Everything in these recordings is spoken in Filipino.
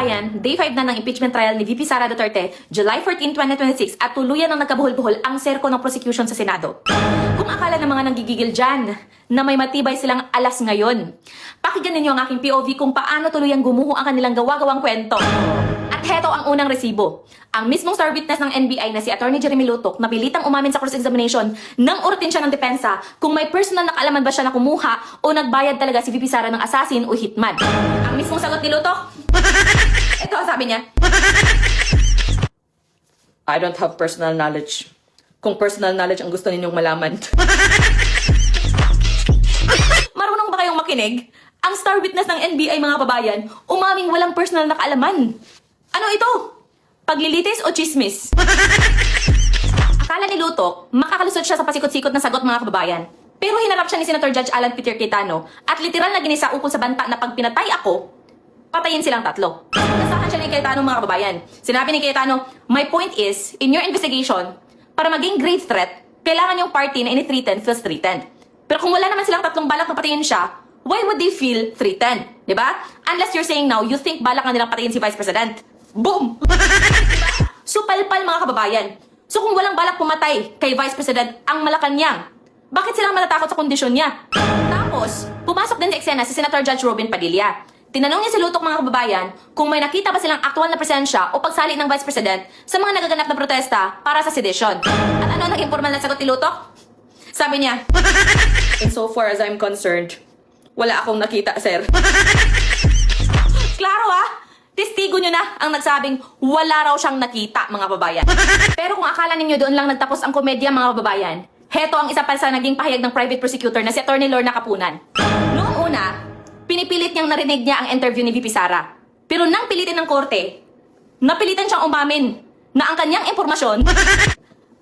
kababayan, Day 5 na ng impeachment trial ni VP Sara Duterte, July 14, 2026 at tuluyan ng nagkabuhol-buhol ang serko ng prosecution sa Senado. Kung akala ng mga nanggigigil dyan na may matibay silang alas ngayon, pakinggan ninyo ang aking POV kung paano tuluyang gumuho ang kanilang gawa-gawang kwento. At heto ang unang resibo. Ang mismong star witness ng NBI na si Atty. Jeremy Lutok napilitang umamin sa cross-examination ng urutin siya ng depensa kung may personal na kaalaman ba siya na kumuha o nagbayad talaga si VP Sara ng assassin o hitman. Ang mismong sagot ni Lutok, ito sabi niya, I don't have personal knowledge. Kung personal knowledge ang gusto ninyong malaman. Marunong ba kayong makinig? Ang star witness ng NBI mga babayan, umaming walang personal na kaalaman. Ano ito? Paglilitis o chismis? Akala ni Lutok, makakalusot siya sa pasikot-sikot na sagot mga kababayan. Pero hinarap siya ni Senator Judge Alan Peter Cayetano at literal na ginisa ukol sa banta na pag pinatay ako, patayin silang tatlo. Nasahan siya ni Cayetano mga kababayan. Sinabi ni Cayetano, my point is, in your investigation, para maging grave threat, kailangan yung party na ini-threaten feels threatened. Pero kung wala naman silang tatlong balak na patayin siya, why would they feel threatened? Diba? Unless you're saying now, you think balak na nilang patayin si Vice President. Boom! Diba? Supalpal mga kababayan. So kung walang balak pumatay kay Vice President ang Malacanang, bakit silang matatakot sa kondisyon niya? Tapos, pumasok din sa eksena si Senator Judge Robin Padilla. Tinanong niya si Lutok mga kababayan kung may nakita ba silang aktual na presensya o pagsali ng Vice President sa mga nagaganap na protesta para sa sedition. At ano ang naging formal na sagot ni Lutok? Sabi niya, in so far as I'm concerned, wala akong nakita, sir. Klaro testigo nyo na ang nagsabing wala raw siyang nakita, mga babayan. Pero kung akala ninyo doon lang nagtapos ang komedya, mga babayan, heto ang isa pa sa naging pahayag ng private prosecutor na si Atty. Lorna Capunan. Noong una, pinipilit niyang narinig niya ang interview ni VP Sara. Pero nang pilitin ng korte, napilitan siyang umamin na ang kanyang impormasyon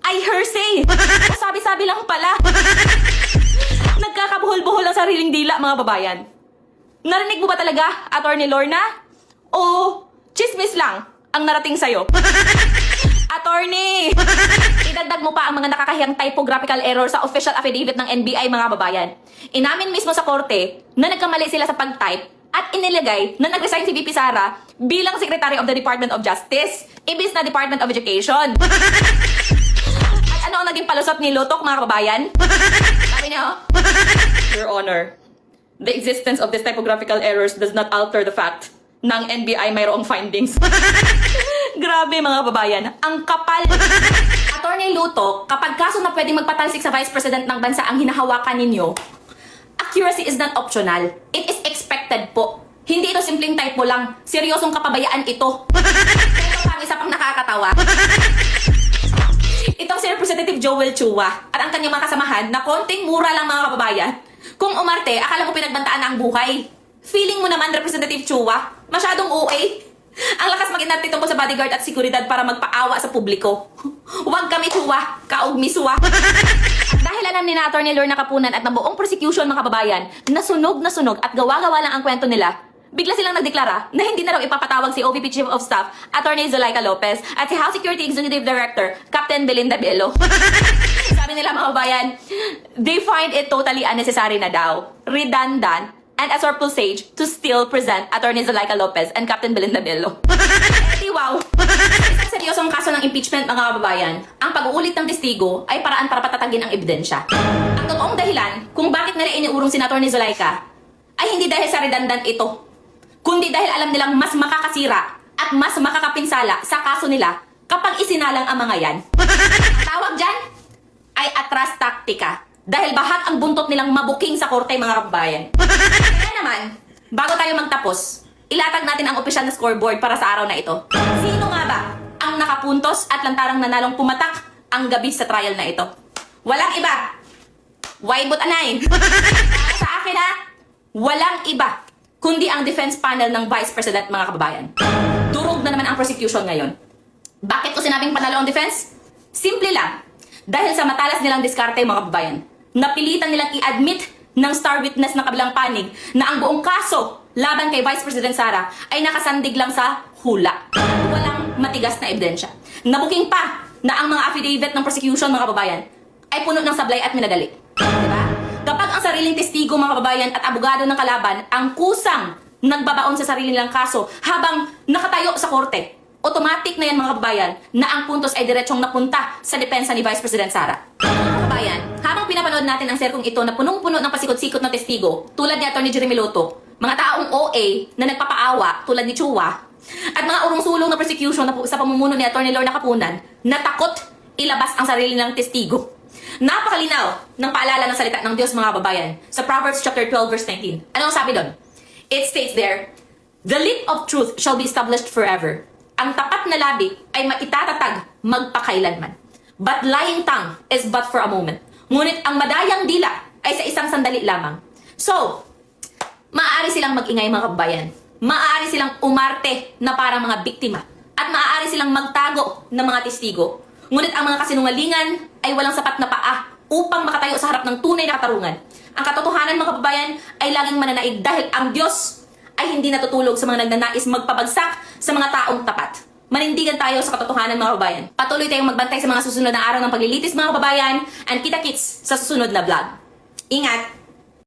ay hearsay. O sabi-sabi lang pala. Nagkakabuhol-buhol ang sariling dila, mga babayan. Narinig mo ba talaga, Atty. Lorna? O chismis lang ang narating sa'yo? Attorney! Idagdag mo pa ang mga nakakahiyang typographical error sa official affidavit ng NBI, mga babayan. Inamin mismo sa korte na nagkamali sila sa pag-type at inilagay na nag-resign si VP Sara bilang Secretary of the Department of Justice, imbis na Department of Education. At ano ang naging palusot ni Lutok, mga kababayan? Sabi niya, Your Honor, the existence of these typographical errors does not alter the fact ng NBI mayroong findings. Grabe mga babayan, ang kapal. Attorney Lutok, kapag kaso na pwedeng magpatalsik sa Vice President ng bansa ang hinahawakan ninyo, accuracy is not optional. It is expected po. Hindi ito simpleng typo lang. Seryosong kapabayaan ito. Ito pang isa pang nakakatawa. Itong si Representative Joel Chua at ang kanyang mga kasamahan na konting mura lang mga kababayan. Kung umarte, akala mo pinagbantaan na ang buhay. Feeling mo naman, Representative Chua, masyadong OA. Ang lakas mag-inarte tungkol sa bodyguard at seguridad para magpaawa sa publiko. Huwag kami Chua, kaog miswa. Dahil alam ni Atty. Lorna Capunan at ng buong prosecution mga kababayan na sunog at gawa-gawa lang ang kwento nila, bigla silang nagdeklara na hindi na raw ipapatawag si OVP Chief of Staff, Atty. Zuleika Lopez, at si House Security Executive Director, Captain Belinda Bello. Sabi nila mga kababayan, they find it totally unnecessary na daw, redundant, and a surplusage to still present Atty. Zuleika Lopez and Captain Belinda Bello. Wow! Isang seryosong kaso ng impeachment mga kababayan, ang pag-uulit ng testigo ay paraan para patatagin ang ebidensya. Ang totoong dahilan kung bakit nila iniurong si Atty. Zuleika ay hindi dahil sa redundant ito, kundi dahil alam nilang mas makakasira at mas makakapinsala sa kaso nila kapag isinalang ang mga yan. Ang tawag dyan ay atras taktika. Dahil bahat ang buntot nilang mabuking sa korte mga kababayan. Kaya naman, bago tayo magtapos, ilatag natin ang opisyal na scoreboard para sa araw na ito. Sino nga ba ang nakapuntos at lantarang nanalong pumatak ang gabi sa trial na ito? Walang iba. Waibot anay. Sa akin walang iba kundi ang defense panel ng Vice President mga kababayan. Durog na naman ang prosecution ngayon. Bakit ko sinabing panalo ang defense? Simple lang. Dahil sa matalas nilang diskarte mga kababayan, napilitan nilang i-admit ng star witness ng kabilang panig na ang buong kaso laban kay Vice President Sara ay nakasandig lang sa hula. Walang matigas na ebidensya. Nabuking pa na ang mga affidavit ng prosecution mga kababayan ay puno ng sablay at minadali. Diba? Kapag ang sariling testigo mga kababayan at abogado ng kalaban ang kusang nagbabaon sa sarili nilang kaso habang nakatayo sa korte, automatic na yan mga kababayan na ang puntos ay diretsong napunta sa depensa ni Vice President Sara. Mga kababayan, habang pinapanood natin ang serkong ito na punong-puno ng pasikot-sikot na testigo tulad ni Atty. Jeremy Loto, mga taong OA na nagpapaawa tulad ni Chua, at mga urong-sulong na persecution na sa pamumuno ni Atty. Lorna Capunan na takot ilabas ang sarili ng testigo. Napakalinaw ng paalala ng salita ng Diyos mga kababayan sa Proverbs chapter 12 verse 19. Ano ang sabi doon? It states there, "The lip of truth shall be established forever." Ang tapat na labi ay maitatatag magpakailanman. But lying tongue is but for a moment. Ngunit ang madayang dila ay sa isang sandali lamang. So, maaari silang mag-ingay mga kababayan. Maaari silang umarte na parang mga biktima. At maaari silang magtago ng mga testigo. Ngunit ang mga kasinungalingan ay walang sapat na paa upang makatayo sa harap ng tunay na katarungan. Ang katotohanan mga kababayan ay laging mananaig dahil ang Diyos ay hindi natutulog sa mga nagnanais magpabagsak sa mga taong tapat. Manindigan tayo sa katotohanan mga kababayan. Patuloy tayong magbantay sa mga susunod na araw ng paglilitis mga kababayan and kita-kits sa susunod na vlog. Ingat!